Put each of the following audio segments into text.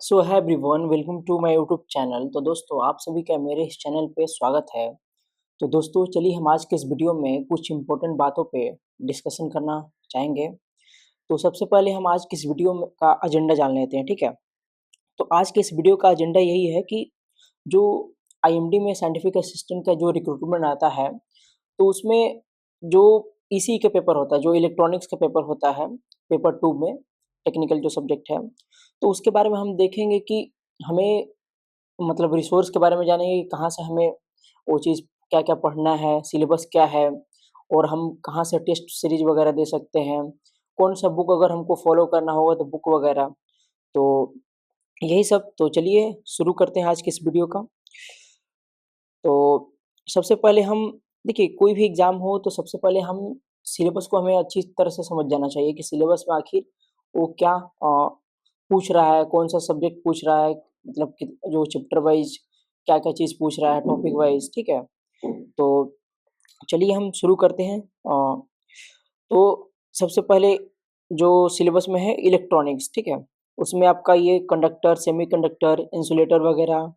So hi everyone, welcome to my YouTube channel. तो दोस्तों, आप सभी का मेरे इस चैनल पे स्वागत है। तो दोस्तों, चलिए हम आज के इस वीडियो में कुछ इम्पोर्टेंट बातों पे डिस्कशन करना चाहेंगे। तो सबसे पहले हम आज की इस वीडियो का एजेंडा जान लेते हैं, ठीक है। तो आज के इस वीडियो का एजेंडा यही है कि जो आईएमडी में साइंटिफिक असिस्टेंट का जो रिक्रूटमेंट आता है, तो उसमें जो ईसी का पेपर होता है, जो इलेक्ट्रॉनिक्स का पेपर होता है, पेपर 2 में टेक्निकल जो सब्जेक्ट है, तो उसके बारे में हम देखेंगे कि हमें मतलब रिसोर्स के बारे में जानेंगे कि कहाँ से हमें वो चीज़ क्या-क्या पढ़ना है, सिलेबस क्या है और हम कहाँ से टेस्ट सीरीज़ वगैरह दे सकते हैं, कौन-सा बुक अगर हमको फ़ॉलो करना होगा तो बुक वगैरह। तो यही सब, तो चलिए शुरू करते हैं आज की इस वीडियो का। तो सबसे पहले हम देखिए, कोई भी एग्ज़ाम हो तो सबसे पहले हम सिलेबस को हमें अच्छी तरह से समझ जाना चाहिए कि सिलेबस में आखिर वो क्या पूछ रहा है, कौन-सा सब्जेक्ट पूछ रहा है, मतलब कि जो चैप्टर वाइज़ क्या-क्या चीज़ पूछ रहा है, टॉपिक वाइज़, ठीक है? तो चलिए हम शुरू करते हैं। तो सबसे पहले जो सिलेबस में है इलेक्ट्रॉनिक्स, ठीक है? उसमें आपका ये कंडक्टर, सेमीकंडक्टर, इंसुलेटर वगैरह,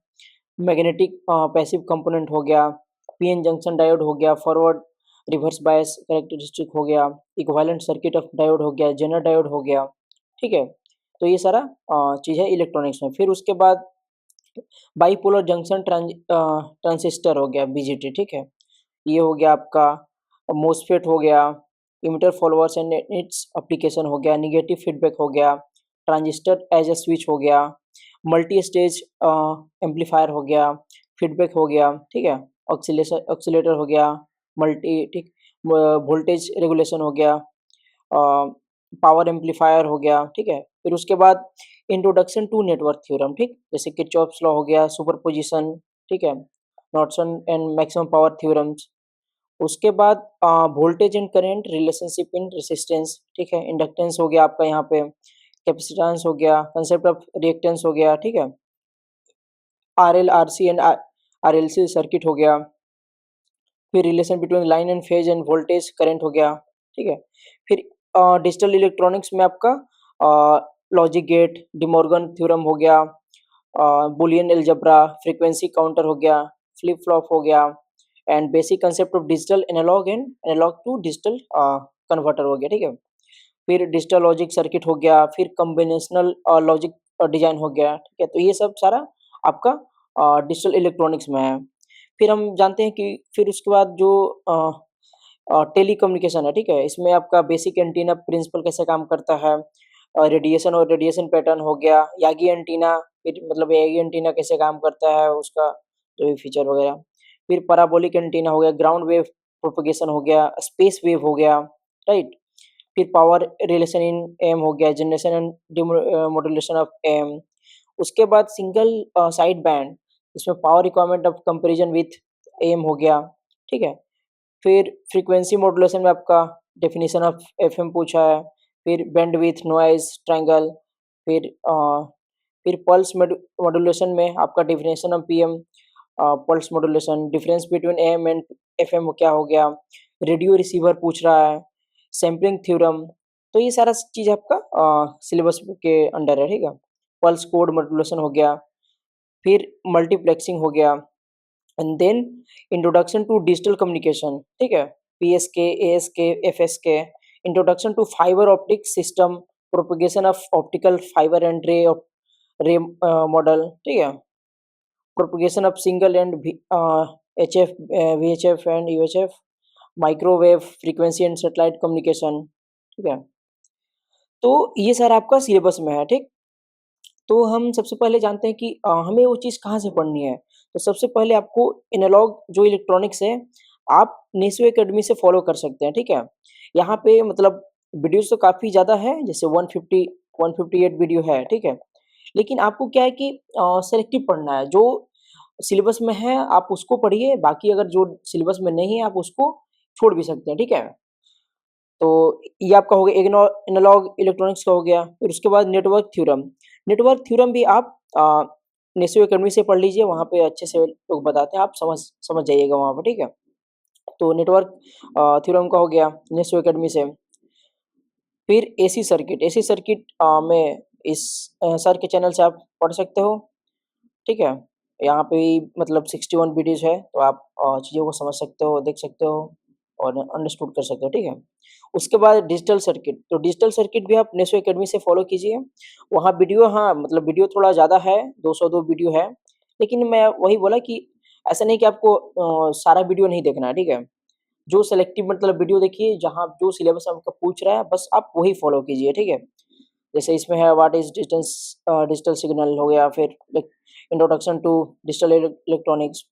मैग्नेटिक पैसिव कंपोनेंट हो गया, पीएन जंक्शन डायोड हो गया, फॉरवर्ड रिवर्स बायस कैरेक्टरिस्टिक हो गया, इक्विवेलेंट सर्किट ऑफ डायोड हो गया, जेनर डायोड हो गया, ठीक है? तो ये सारा चीज़ है इलेक्ट्रॉनिक्स में। फिर उसके बाद बाइपोलर जंक्शन ट्रांजिस्टर हो गया, बीजीटी, ठीक है? ये हो गया आपका मोस्फेट हो गया, emitter followers and its application हो गया, नेगेटिव फीडबैक हो गया, ट्रांजिस्टर एज अ स्विच हो गया, मल्टी स्टेज एम्पलीफायर हो गया, फीडबैक हो गया, ठीक है? ऑक्सीलेटर हो गया, मल्टी ठीक वोल्टेज रेगुलेशन हो गया, पावर एम्पलीफायर हो गया, ठीक है? फिर उसके बाद इंट्रोडक्शन टू नेटवर्क थ्योरम, ठीक? जैसे किरचॉफ्स लॉ हो गया, सुपरपोजिशन, ठीक है? Norton and maximum power theorems. उसके बाद voltage and current relationship in resistance, ठीक है? इंडक्टेंस हो गया आपका यहाँ पे, कैपेसिटेंस हो गया, कांसेप्ट ऑफ रिएक्टेंस हो गया, ठीक है? RL, RC and RLC circuit हो गया। फिर relation between line and phase end voltage current हो गया, ठीक है? फिर डिजिटल इलेक्ट्रॉनिक्स में आपका लॉजिक गेट, डिमॉर्गन थ्योरम हो गया, बुलियन अलजेब्रा, फ्रीक्वेंसी काउंटर हो गया, फ्लिप फ्लॉप हो गया and basic concept of digital analog and analog to digital converter हो गया, ठीक है? फिर डिजिटल लॉजिक सर्किट हो गया, फिर कॉम्बिनेशनल लॉजिक डिजाइन हो गया, ठीक है? तो ये सब सारा आपका डिजिटल इलेक्ट्रॉनिक्स में है। फिर हम जानते हैं कि फिर उसके बाद जो टेलीकम्युनिकेशन है, ठीक है? इसमें आपका बेसिक एंटीना प्रिंसिपल कैसे काम करता है, रेडिएशन और रेडिएशन पैटर्न हो गया, यागी एंटीना, फिर मतलब यागी एंटीना कैसे काम करता है, उसका जो भी फीचर वगैरह। फिर पैराबोलिक एंटीना हो गया, ग्राउंड वेव प्रोपगेशन हो गया, स्पेस वेव हो गया, राइट? फिर पावर रिलेशन इन एम हो गया, generation and modulation of AM. उसके बाद सिंगल साइड बैंड, इसमें power requirement of comparison with AM हो गया, ठीक है? फिर फ्रीक्वेंसी मॉड्यूलेशन में आपका डेफिनेशन ऑफ एफएम पूछा है, फिर बैंडविड्थ, नॉइज़, ट्रायंगल, फिर फिर पल्स मॉड्यूलेशन में आपका definition of PM, pulse modulation, difference between am and FM क्या हो गया, रेडियो रिसीवर पूछ रहा है, सैंपलिंग थ्योरम। तो ये सारा चीज़ आपका सिलेबस के अंडर है, ठीक है? पल्स कोड मॉड्यूलेशन हो गया, फिर मल्टीप्लेक्सिंग हो गया and then introduction to digital communication, ठीक है? PSK, ASK, FSK, introduction to fibre optic system, propagation of optical fibre and ray model, ठीक है? Propagation of single and HF, VHF and UHF, microwave frequency and satellite communication, ठीक है? तो ये सारा आपका सिलेबस में है, ठीक? तो हम सबसे पहले जानते हैं कि हमें वो चीज़ कहाँ से पढ़नी है। तो सबसे पहले आपको एनालॉग जो इलेक्ट्रॉनिक्स है, आप नेशो अकेडमी से फॉलो कर सकते हैं, ठीक है? यहाँ पे मतलब वीडियोज़ तो काफ़ी ज़्यादा है, जैसे 150 158 वीडियो है, ठीक है? लेकिन आपको क्या है कि सेलेक्टिव पढ़ना है, जो सिलेबस में है आप उसको पढ़िए, बाकी अगर जो सिलेबस में नहीं है आप उसको छोड़ भी सकते हैं, ठीक है? तो ये आपका हो गया एनालॉग इलेक्ट्रॉनिक्स का हो गया। फिर उसके बाद नेटवर्क थ्योरम। नेटवर्क थ्योरम भी आप नेशो अकेडमी से पढ़ लीजिए, वहाँ पे अच्छे से लोग बताते हैं, आप समझ समझ जाइएगा वहाँ पे, ठीक है? तो नेटवर्क थ्योरम का हो गया नेशो अकेडमी से। फिर एसी सर्किट, में इस सर के चैनल से आप पढ़ सकते हो, ठीक है। यहाँ पे भी मतलब 61 वीडियोज़ है, तो आप चीज़ों को समझ सकते हो, देख सकते हो और अंडरस्टूड कर सकते हो, ठीक है। उसके बाद डिजिटल सर्किट, तो डिजिटल सर्किट भी आप नेस्वे अकेडमी से फॉलो कीजिए। वहाँ वीडियो, हाँ, मतलब वीडियो थोड़ा ज़्यादा है, 202 वीडियो है, लेकिन मैं वही बोला कि ऐसा नहीं कि आपको सारा वीडियो नहीं देखना है, ठीक है। जो सेलेक्टिव मतलब वीडियो देखिए, जहाँ जो सिलेबस आपका पूछ रहा है, बस आप वही फॉलो कीजिए, ठीक है। जैसे इसमें है व्हाट इज़ डिजिटल सिग्नल हो गया, फिर like introduction to digital electronics.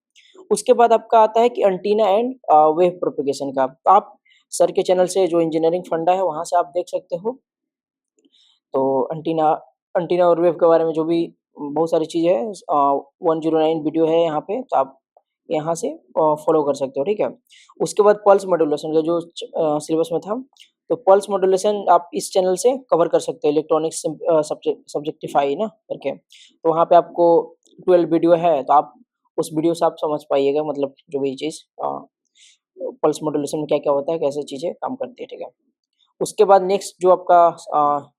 उसके बाद आपका आता है कि एंटीना एंड वेव प्रोपेगेशन का। तो आप सर के चैनल से जो इंजीनियरिंग फंडा है, वहाँ से आप देख सकते हो। तो एंटीना एंटीना और वेव के बारे में जो भी बहुत सारी चीज़ें हैं, 109 वीडियो है यहाँ पे, तो आप यहाँ से फॉलो कर सकते हो, ठीक है। उसके बाद पल्स मॉड्यूलेशन का जो सिलेबस में था, तो पल्स मॉड्यूलेशन आप इस चैनल से कवर कर सकते हो, इलेक्ट्रॉनिक्स सब्जेक्टिफाई ना करके। तो वहाँ पे आपको 12 वीडियो है, तो आप उस वीडियो से आप समझ पाइएगा, मतलब जो भी चीज़ पल्स मॉड्यूलेशन में क्या-क्या होता है, कैसे चीज़ें काम करती है, ठीक है। उसके बाद नेक्स्ट जो आपका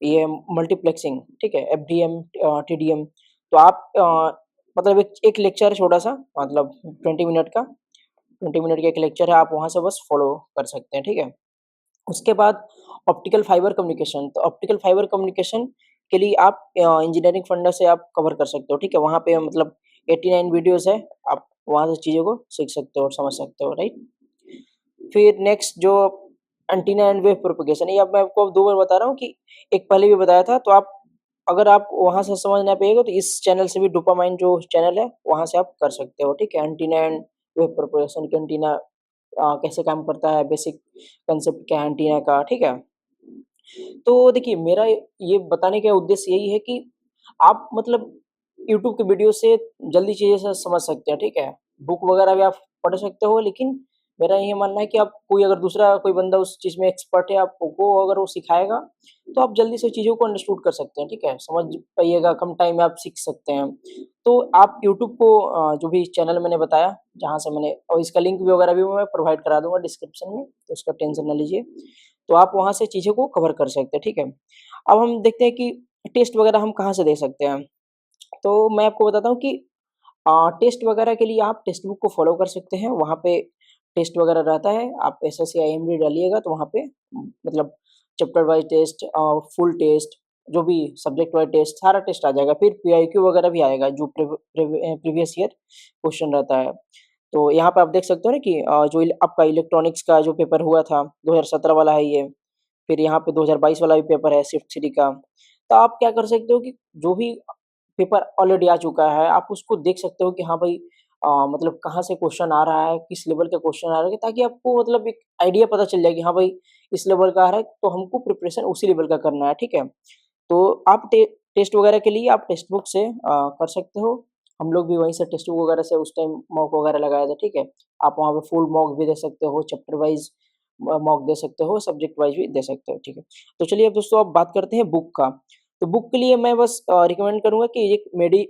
ये मल्टीप्लेक्सिंग, ठीक है, एफडीएम, टीडीएम। तो आप मतलब एक एक लेक्चर है छोटा-सा, मतलब 20 मिनट का, 20 मिनट का एक लेक्चर है, आप वहाँ से बस फॉलो कर सकते हैं, ठीक है। उसके बाद ऑप्टिकल फाइबर कम्युनिकेशन, तो ऑप्टिकल फाइबर कम्युनिकेशन के लिए आप इंजीनियरिंग फंडा से आप कवर कर सकते हो, ठीक है। वहाँ पे मतलब 89 वीडियोज़ है, आप वहाँ से चीज़ों को सीख सकते हो और समझ सकते हो, राइट। फिर नेक्स्ट जो एंटीना एंड वेव प्रोपेगेशन, ये अब मैं आपको 2 बार बता रहा हूँ कि एक पहले भी बताया था, तो आप अगर आप वहाँ से समझ ना पाइएगा, तो इस चैनल से भी डोपामाइन जो चैनल है, वहाँ से आप कर सकते हो, ठीक है। एंटीना एंड वेव प्रोपेगेशन के एंटीना कैसे काम करता है, बेसिक कांसेप्ट क्या है एंटीना का, ठीक है। तो देखिए, मेरा ये बताने का उद्देश्य यही है कि आप मतलब यूट्यूब के वीडियो से जल्दी चीज़ें समझ सकते हैं, ठीक है। बुक वगैरह भी आप पढ़ सकते हो, लेकिन मेरा ये मानना है कि आप कोई अगर दूसरा कोई बंदा उस चीज़ में एक्सपर्ट है, आपको अगर वो सिखाएगा, तो आप जल्दी से चीज़ों को अंडरस्टूड कर सकते हैं, ठीक है। समझ पाइएगा, कम टाइम में आप सीख सकते हैं। तो आप यूट्यूब को जो भी चैनल मैंने बताया, जहाँ से मैंने, और इसका लिंक भी वगैरह भी मैं प्रोवाइड करा दूँगा डिस्क्रिप्शन में, तो उसका टेंशन ना लीजिए। तो आप वहाँ से चीज़ों को कवर कर सकते हैं, ठीक है। अब हम देखते हैं कि टेस्ट वगैरह हम कहाँ से दे सकते हैं। तो मैं आपको बताता हूँ कि टेस्ट वगैरह के लिए आप टेक्स्ट बुक को फ़ॉलो कर सकते हैं, वहाँ पे टेस्ट वगैरह रहता है, आप एसएससी आईएमडी डालिएगा, तो वहाँ पे मतलब chapter wise test, full test, जो भी सब्जेक्ट वाइज़ टेस्ट, सारा टेस्ट आ जाएगा। फिर पीआईक्यू वगैरह भी आएगा, जो प्रीवियस ईयर क्वेश्चन रहता है। तो यहाँ पे आप देख सकते हो ना कि जो आपका इलेक्ट्रॉनिक्स का जो पेपर हुआ था, 2017 वाला है ये। फिर यहाँ पे 2022 वाला भी पेपर है शिफ्ट 3 का। तो आप क्या कर सकते हो कि जो भी पेपर ऑलरेडी आ चुका है, आप उसको देख सकते हो कि हाँ भाई, मतलब कहाँ से क्वेश्चन आ रहा है, किस लेवल का क्वेश्चन आ रहा है, ताकि आपको मतलब एक आइडिया पता चल जाए कि हाँ भाई, इस लेवल का आ रहा है, तो हमको प्रिपरेशन उसी लेवल का करना है, ठीक है। तो आप टेस्ट वगैरह के लिए आप टेक्स्ट बुक से कर सकते हो। हम लोग भी वहीं से टेक्स्ट बुक वगैरह से उस टाइम मॉक वगैरह लगाया था, ठीक है। आप वहाँ पे फुल मॉक भी दे सकते हो, चैप्टर वाइज़ मॉक दे सकते हो, सब्जेक्ट वाइज़ भी दे सकते हो, ठीक है। तो चलिए अब दोस्तों, अब बात करते हैं बुक का। तो बुक के लिए मैं बस रिकमेंड करूँगा कि एक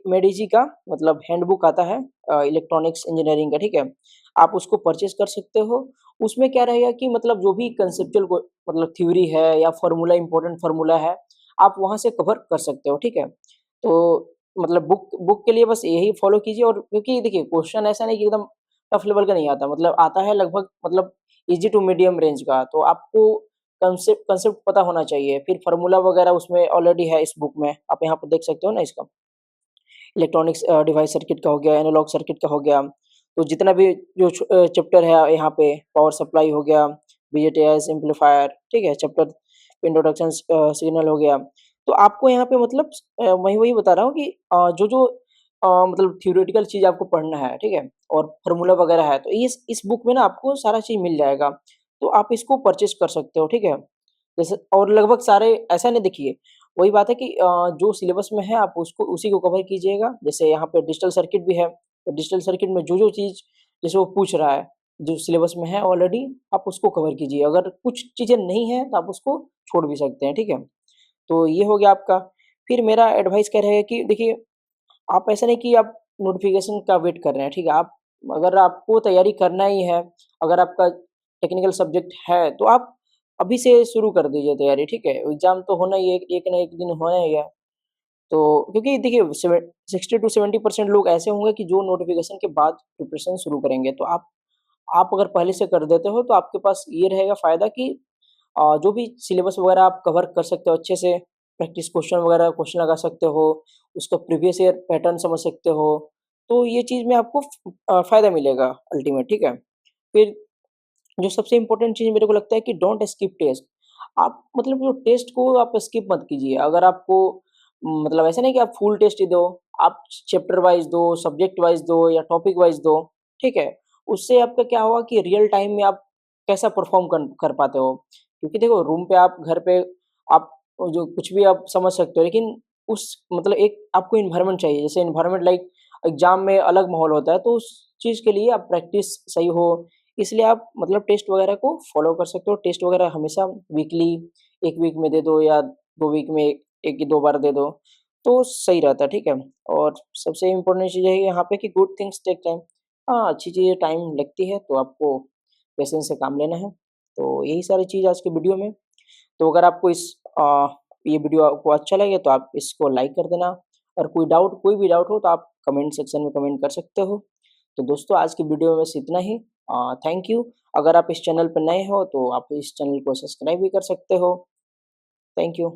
मेडिजी का मतलब हैंडबुक आता है इलेक्ट्रॉनिक्स इंजीनियरिंग का, ठीक है। आप उसको परचेज़ कर सकते हो। उसमें क्या रहेगा कि मतलब जो भी कंसेप्चुअल को मतलब थ्योरी है या फ़ॉर्मूला, इम्पोर्टेंट फ़ॉर्मूला है, आप वहाँ से कवर कर सकते हो, ठीक है। तो मतलब बुक बुक के लिए बस यही फ़ॉलो कीजिए, और क्योंकि देखिए, क्वेश्चन ऐसा नहीं कि एकदम टफ लेवल का नहीं आता, मतलब आता है लगभग मतलब ईज़ी टू मीडियम रेंज का। तो आपको कांसेप्ट कांसेप्ट पता होना चाहिए। फिर फ़ॉर्मूला वगैरह उसमें ऑलरेडी है इस बुक में, आप यहाँ पे देख सकते हो ना इसका। इलेक्ट्रॉनिक्स डिवाइस सर्किट का हो गया, एनालॉग सर्किट का हो गया। तो जितना भी जो चैप्टर है यहाँ पे, पावर सप्लाई हो गया, बीजेटीएस, एम्पलीफायर, ठीक है, चैप्टर इंट्रोडक्शन सिग्नल हो गया। तो आपको यहाँ पे मतलब मैं वही बता रहा हूँ कि जो-जो मतलब थ्योरेटिकल चीज़ आपको पढ़ना है, ठीक है? और फ़ॉर्मूला वगैरह है, तो इस बुक में ना आपको सारा चीज़ मिल जाएगा। तो आप इसको परचेज़ कर सकते हो, ठीक है? जैसे और लगभग सारे ऐसा नहीं, देखिए, वही बात है कि जो सिलेबस में है आप उसको उसी को कवर कीजिएगा। जैसे यहाँ पे डिजिटल सर्किट भी है, तो डिजिटल सर्किट में जो-जो चीज़ जैसे वो पूछ रहा है, जो सिलेबस में है ऑलरेडी, आप उसको कवर कीजिए। अगर कुछ चीज़ें नहीं हैं, तो आप उसको छोड़ भी सकते हैं, ठीक है? तो ये हो गया आपका। फिर मेरा एडवाइस क्या रहेगा कि देखिए, आप ऐसा नहीं कि आप नोटिफ़िकेशन का वेट कर रहे हैं, ठीक है? आप अगर आपको तैयारी करना ही है, अगर आपका टेक्निकल सब्जेक्ट है, तो आप अभी से शुरू कर दीजिए तैयारी, ठीक है? एग्ज़ाम तो होना ही है, एक ना एक दिन होना ही है। तो क्योंकि देखिए 60 टू 70% लोग ऐसे होंगे कि जो नोटिफ़िकेशन के बाद प्रिपरेशन शुरू करेंगे। तो आप अगर पहले से कर देते हो तो आपके पास ये रहेगा फ़ायदा कि जो भी सिलेबस वगैरह आप कवर कर सकते हो अच्छे से, प्रैक्टिस क्वेश्चन वगैरह क्वेश्चन लगा सकते हो, उसका प्रीवियस ईयर पैटर्न समझ सकते हो। तो ये चीज़ में आपको फ़ायदा मिलेगा अल्टीमेट, ठीक है? फिर जो सबसे इम्पोर्टेंट चीज़ मेरे को लगता है कि डोंट स्किप टेस्ट। आप मतलब जो टेस्ट को आप स्किप मत कीजिए। अगर आपको मतलब ऐसा नहीं कि आप फुल टेस्ट ही दो, आप चैप्टर वाइज़ दो, सब्जेक्ट वाइज़ दो या टॉपिक वाइज़ दो, ठीक है? उससे आपका क्या होगा कि रियल टाइम में आप कैसा परफ़ॉर्म कर कर पाते हो। क्योंकि देखो रूम पे आप घर पे आप जो कुछ भी आप समझ सकते हो, लेकिन उस मतलब एक आपको एनवायरनमेंट चाहिए। जैसे एनवायरनमेंट लाइक एग्ज़ाम में अलग माहौल होता है, तो उस चीज़ के लिए आप प्रैक्टिस सही हो, इसलिए आप मतलब टेस्ट वगैरह को फ़ॉलो कर सकते हो। टेस्ट वगैरह हमेशा वीकली 1 वीक में दे दो या 2 वीक में 1 या 2 बार दे दो, तो सही रहता है, ठीक है? और सबसे इम्पोर्टेंट चीज़ है यहाँ पे कि गुड थिंग्स टेक टाइम। हाँ, अच्छी चीज़ें टाइम लगती है, तो आपको पेशेंस से काम लेना है। तो यही सारी चीज़ आज की वीडियो में। तो अगर आपको ये वीडियो आपको अच्छा लगे तो आप इसको लाइक कर देना और कोई भी डाउट हो तो आप कमेंट सेक्शन में कमेंट कर सकते हो। तो दोस्तों आज की वीडियो में बस इतना ही। Thank you. अगर आप इस चैनल पर नए हो तो आप इस चैनल को सब्सक्राइब भी कर सकते हो। Thank you.